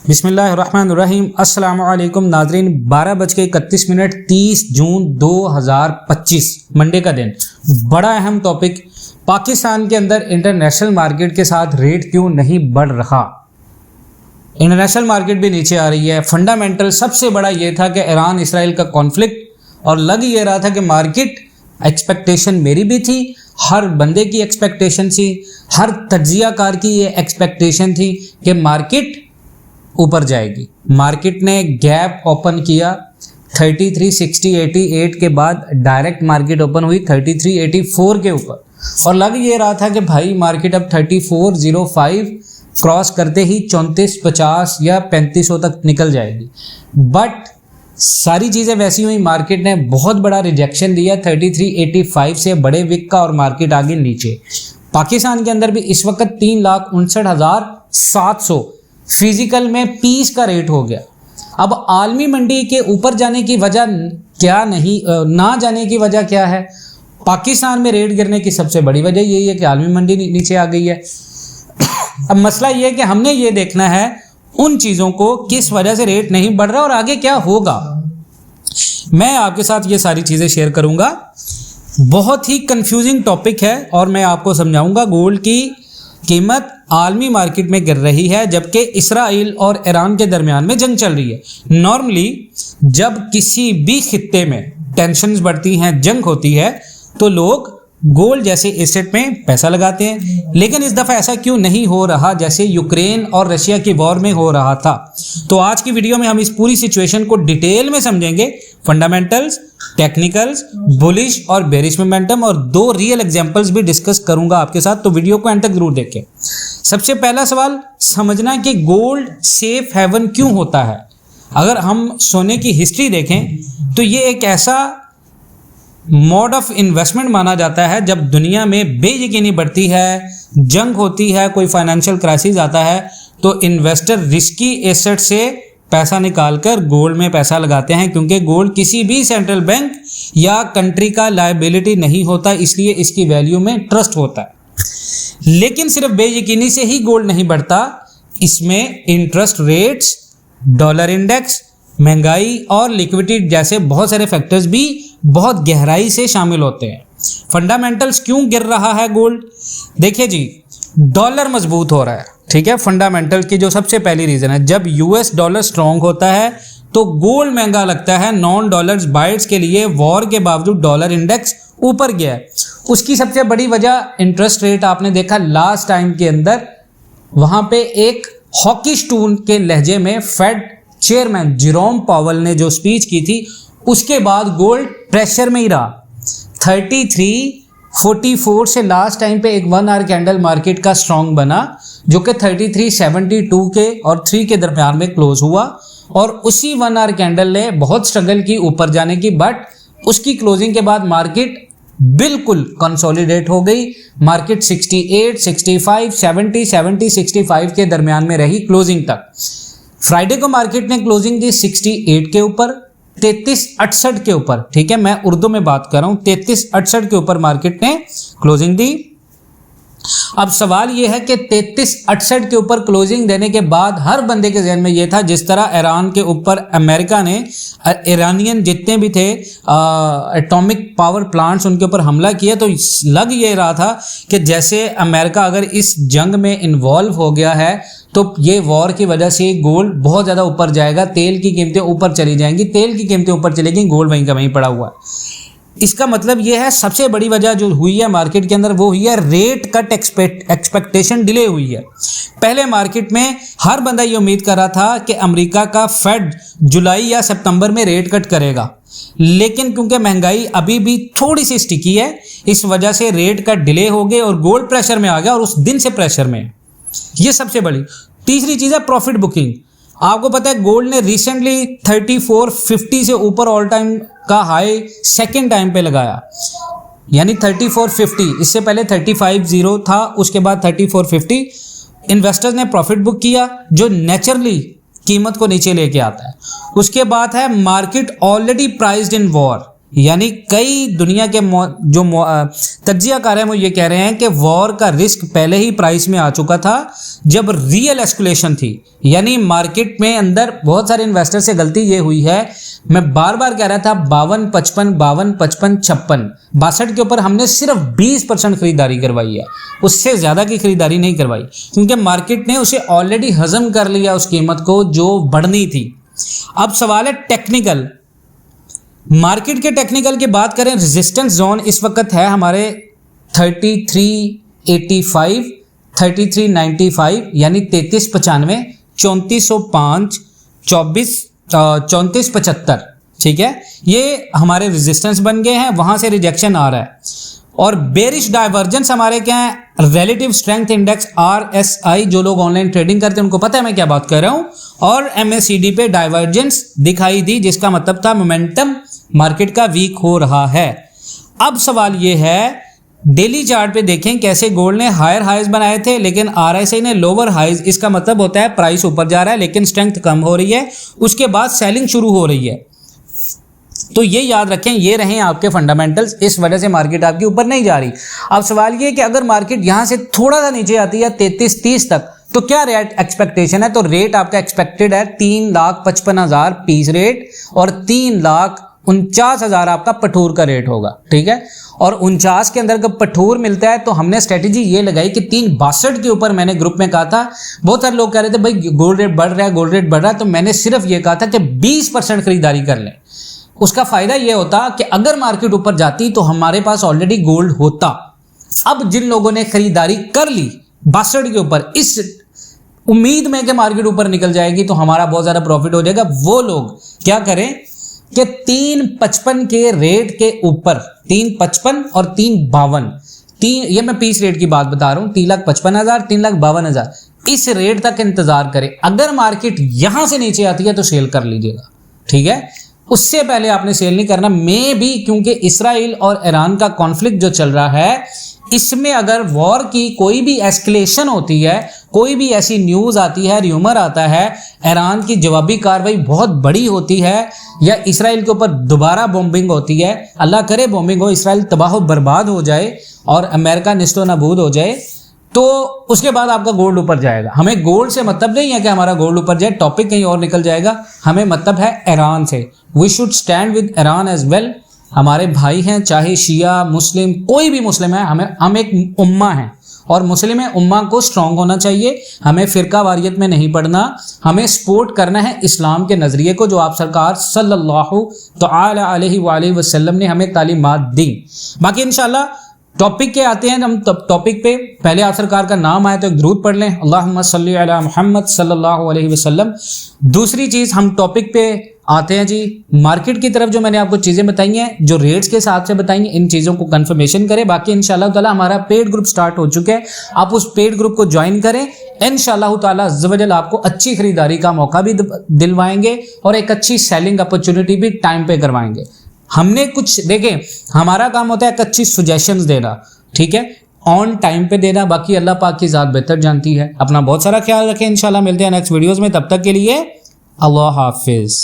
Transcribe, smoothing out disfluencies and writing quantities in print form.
बिस्मिल्लाहिर्रहमानिर्रहीम। अस्सलाम वालेकुम नाजरीन। 12:31 30 जून 2025 मंडे का दिन। बड़ा अहम टॉपिक, पाकिस्तान के अंदर इंटरनेशनल मार्केट के साथ रेट क्यों नहीं बढ़ रहा। इंटरनेशनल मार्केट भी नीचे आ रही है। फंडामेंटल सबसे बड़ा ये था कि ईरान इसराइल का कॉन्फ्लिक्ट, और लग ये रहा था कि मार्केट एक्सपेक्टेशन मेरी भी थी, हर बंदे की एक्सपेक्टेशन थी, हर तज्जियाकार की ये एक्सपेक्टेशन थी कि मार्केट ऊपर जाएगी। मार्केट ने गैप ओपन किया 336088 के बाद डायरेक्ट मार्केट ओपन हुई 3384 के ऊपर, और लग ये रहा था कि भाई मार्केट अब 3405 क्रॉस करते ही 3450 या 3500 तक निकल जाएगी। बट सारी चीज़ें वैसी हुई, मार्केट ने बहुत बड़ा रिजेक्शन दिया 3385 से, बड़े विक का, और मार्केट आगे नीचे। पाकिस्तान के अंदर भी इस वक्त 3,59,700 फिजिकल में पीस का रेट हो गया। अब आलमी मंडी के ऊपर जाने की वजह क्या नहीं, ना जाने की वजह क्या है। पाकिस्तान में रेट गिरने की सबसे बड़ी वजह यही है कि आलमी मंडी नीचे आ गई है। अब मसला ये है कि हमने ये देखना है उन चीज़ों को, किस वजह से रेट नहीं बढ़ रहा और आगे क्या होगा। मैं आपके साथ ये सारी चीज़ें शेयर करूंगा। बहुत ही कंफ्यूजिंग टॉपिक है और मैं आपको समझाऊंगा। गोल्ड की कीमत आलमी मार्केट में गिर रही है जबकि इसराइल और ईरान के दरमियान में जंग चल रही है। नॉर्मली जब किसी भी खित्ते में टेंशन्स बढ़ती हैं, जंग होती है, तो लोग गोल्ड जैसे एसेट में पैसा लगाते हैं। लेकिन इस दफ़ा ऐसा क्यों नहीं हो रहा जैसे यूक्रेन और रशिया की वॉर में हो रहा था। तो आज की वीडियो में हम इस पूरी सिचुएशन को डिटेल में समझेंगे। फंडामेंटल्स, टेक्निकल्स, बुलिश और बेरिश मोमेंटम, और 2 रियल एग्जांपल्स भी डिस्कस करूंगा आपके साथ। तो वीडियो को एंड तक जरूर देखें। सबसे पहला सवाल समझना कि गोल्ड सेफ हेवन क्यों होता है। अगर हम सोने की हिस्ट्री देखें तो ये एक ऐसा मोड ऑफ इन्वेस्टमेंट माना जाता है जब दुनिया में बेयकीनी बढ़ती है, जंग होती है, कोई फाइनेंशियल क्राइसिस आता है, तो इन्वेस्टर रिस्की एसेट से पैसा निकालकर गोल्ड में पैसा लगाते हैं, क्योंकि गोल्ड किसी भी सेंट्रल बैंक या कंट्री का लायबिलिटी नहीं होता, इसलिए इसकी वैल्यू में ट्रस्ट होता है। लेकिन सिर्फ बेयकीनी से ही गोल्ड नहीं बढ़ता, इसमें इंटरेस्ट रेट्स, डॉलर इंडेक्स, महंगाई और लिक्विडिटी जैसे बहुत सारे फैक्टर्स भी बहुत गहराई से शामिल होते हैं। फंडामेंटल्स क्यों गिर रहा है गोल्ड? देखिए जी, डॉलर मजबूत हो रहा है, ठीक है। फंडामेंटल की जो सबसे पहली रीजन है, जब यूएस डॉलर स्ट्रांग होता है तो गोल्ड महंगा लगता है नॉन डॉलर्स बायर्स के लिए। वॉर के बावजूद डॉलर इंडेक्स ऊपर गया है। उसकी सबसे बड़ी वजह इंटरेस्ट रेट। आपने देखा लास्ट टाइम के अंदर वहां पे एक हॉकी स्टून के लहजे में फेड चेयरमैन जेरोम पावेल ने जो स्पीच की थी, उसके बाद गोल्ड प्रेशर में ही रहा। 3344 से लास्ट टाइम पे एक 1 आवर कैंडल मार्केट का स्ट्रॉन्ग बना, जो कि 3372 के और 3 के दरमियान में क्लोज हुआ, और उसी 1 आवर कैंडल ने बहुत स्ट्रगल की ऊपर जाने की, बट उसकी क्लोजिंग के बाद मार्केट बिल्कुल कंसोलिडेट हो गई। मार्केट 68, 65, 70, 70, 65 के दरमियान में रही क्लोजिंग तक। फ्राइडे को मार्केट ने क्लोजिंग दी 68 के ऊपर, 3368 के ऊपर, ठीक है, मैं उर्दू में बात कर रहा हूं। 3368 के ऊपर मार्केट ने क्लोजिंग दी। अब सवाल यह है कि 3368 के ऊपर क्लोजिंग देने के बाद हर बंदे के जहन में यह था, जिस तरह ईरान के ऊपर अमेरिका ने, ईरानियन जितने भी थे एटॉमिक पावर प्लांट्स, उनके ऊपर हमला किया, तो लग ये रहा था कि जैसे अमेरिका अगर इस जंग में इन्वॉल्व हो गया है तो ये वॉर की वजह से गोल्ड बहुत ज़्यादा ऊपर जाएगा, तेल की कीमतें ऊपर चली जाएंगी, तेल की कीमतें ऊपर चलेगी, गोल्ड वहीं का वहीं पड़ा हुआ है। इसका मतलब ये है सबसे बड़ी वजह जो हुई है मार्केट के अंदर वो हुई है रेट कट एक्सपेक्टेशन डिले हुई है। पहले मार्केट में हर बंदा ये उम्मीद कर रहा था कि अमेरिका का फेड जुलाई या सितंबर में रेट कट करेगा, लेकिन क्योंकि महंगाई अभी भी थोड़ी सी स्टिकी है, इस वजह से रेट कट डिले हो गए और गोल्ड प्रेशर में आ गया, और उस दिन से प्रेशर में। ये सबसे बड़ी। तीसरी चीज़ है प्रॉफिट बुकिंग। आपको पता है गोल्ड ने रिसेंटली 3450 से ऊपर ऑल टाइम का हाई सेकेंड टाइम पे लगाया, यानी 3450। इससे पहले 3550 था, उसके बाद 3450। इन्वेस्टर्स ने प्रॉफिट बुक किया, जो नेचुरली कीमत को नीचे लेके आता है। उसके बाद है market already priced in war, यानी कई दुनिया के जो तज्जियाकार हैं वो ये कह रहे हैं कि वॉर का रिस्क पहले ही प्राइस में आ चुका था जब रियल एस्कुलेशन थी। यानी मार्केट में अंदर बहुत सारे इन्वेस्टर से गलती ये हुई है, मैं बार बार कह रहा था 52, 55, 52, 55, 56, 62 के ऊपर हमने सिर्फ 20% खरीदारी करवाई है, उससे ज़्यादा की खरीदारी नहीं करवाई, क्योंकि मार्केट ने उसे ऑलरेडी हजम कर लिया उस कीमत को जो बढ़नी थी। अब सवाल है टेक्निकल, मार्केट के टेक्निकल की बात करें, रेजिस्टेंस जोन इस वक्त है हमारे 3385, 3395 यानी 3395, 3405, 3475, ठीक है, ये हमारे रेजिस्टेंस बन गए हैं, वहां से रिजेक्शन आ रहा है। और बेरिश डाइवर्जेंस हमारे क्या है, रिलेटिव स्ट्रेंथ इंडेक्स RSI, जो लोग ऑनलाइन ट्रेडिंग करते हैं उनको पता है मैं क्या बात कर रहा हूं, और MACD पे डाइवर्जेंस दिखाई दी, जिसका मतलब था मोमेंटम मार्केट का वीक हो रहा है। अब सवाल ये है, डेली चार्ट पे देखें कैसे गोल्ड ने हायर हाइज बनाए थे लेकिन RSI ने लोअर हाइज, इसका मतलब होता है प्राइस ऊपर जा रहा है लेकिन स्ट्रेंथ कम हो रही है, उसके बाद सेलिंग शुरू हो रही है। तो ये याद रखें, ये रहे आपके फंडामेंटल्स, इस वजह से मार्केट आपकी ऊपर नहीं जा रही। अब सवाल ये है कि अगर मार्केट यहां से थोड़ा सा नीचे आती है 33-30 तक, तो क्या रेट एक्सपेक्टेशन है? तो रेट आपका एक्सपेक्टेड है 3,55,000 पीस रेट और 3,49,000 आपका पठूर का रेट होगा, ठीक है। और 49 के अंदर जब पठूर मिलता है तो हमने स्ट्रेटेजी ये लगाई कि 3,62 के ऊपर, मैंने ग्रुप में कहा था, बहुत सारे लोग कह रहे थे भाई गोल्ड रेट बढ़ रहा है, गोल्ड रेट बढ़ रहा है, तो मैंने सिर्फ ये कहा था कि 20% खरीदारी कर लें। उसका फायदा ये होता कि अगर मार्केट ऊपर जाती तो हमारे पास ऑलरेडी गोल्ड होता। अब जिन लोगों ने खरीदारी कर ली 62 के ऊपर, इस उम्मीद में कि मार्केट ऊपर निकल जाएगी तो हमारा बहुत ज्यादा प्रॉफिट हो जाएगा, वो लोग क्या करें कि 3,55 के रेट के ऊपर, 3,55 और 3,52, ये मैं पीस रेट की बात बता रहा हूं, 3,55,000, 3,52,000, इस रेट तक इंतजार करें। अगर मार्केट यहां से नीचे आती है तो सेल कर लीजिएगा, ठीक है, उससे पहले आपने सेल नहीं करना। मैं भी, क्योंकि इसराइल और ईरान का कॉन्फ्लिक्ट जो चल रहा है, इसमें अगर वॉर की कोई भी एस्केलेशन होती है, कोई भी ऐसी न्यूज़ आती है, र्यूमर आता है, ईरान की जवाबी कार्रवाई बहुत बड़ी होती है या इसराइल के ऊपर दोबारा बॉम्बिंग होती है, अल्लाह करे बॉम्बिंग हो, इसराइल तबाह बर्बाद हो जाए और अमेरिका निस्तो नाबूद हो जाए, तो उसके बाद आपका गोल्ड ऊपर जाएगा। हमें गोल्ड से मतलब नहीं है कि हमारा गोल्ड ऊपर जाए, टॉपिक कहीं और निकल जाएगा, हमें मतलब है ईरान से। We should stand with Iran as well. हमारे भाई हैं, चाहे शिया मुस्लिम, कोई भी मुस्लिम है, हम एक उम्मा हैं और मुस्लिम उम्मा को स्ट्रांग होना चाहिए। हमें फिरका वारियत में नहीं पड़ना, हमें सपोर्ट करना है इस्लाम के नज़रिए को, जो आप सरकार सल्लल्लाहु तआला अलैहि वसल्लम ने हमें तालीमात दी। बाकी इंशाल्लाह टॉपिक के आते हैं हम, टॉपिक पे पहले आप सरकार का नाम आए तो एक दुरूद पढ़ लें, अल्लाहुम्मा सल्ली अला मुहम्मद सल्लल्लाहु अलैहि वसल्लम। दूसरी चीज़, हम टॉपिक पे आते हैं जी, मार्केट की तरफ जो मैंने आपको चीज़ें बताई हैं, जो रेट्स के हिसाब से बताई हैं, इन चीज़ों को कंफर्मेशन करें। बाकी इंशाल्लाह ताला हमारा पेड ग्रुप स्टार्ट हो चुका है, आप उस पेड ग्रुप को ज्वाइन करें। इंशाल्लाह ताला अज़्ज़ व जल आपको अच्छी खरीदारी का मौका भी दिलवाएंगे और एक अच्छी सेलिंग अपॉर्चुनिटी भी टाइम पे करवाएंगे। हमने कुछ देखें, हमारा काम होता है एक अच्छी सजेशंस देना, ठीक है, ऑन टाइम पे देना, बाकी अल्लाह पाक की ज़ात बेहतर जानती है। अपना बहुत सारा ख्याल रखें, इंशाल्लाह मिलते हैं नेक्स्ट वीडियोस में, तब तक के लिए अल्लाह हाफिज़।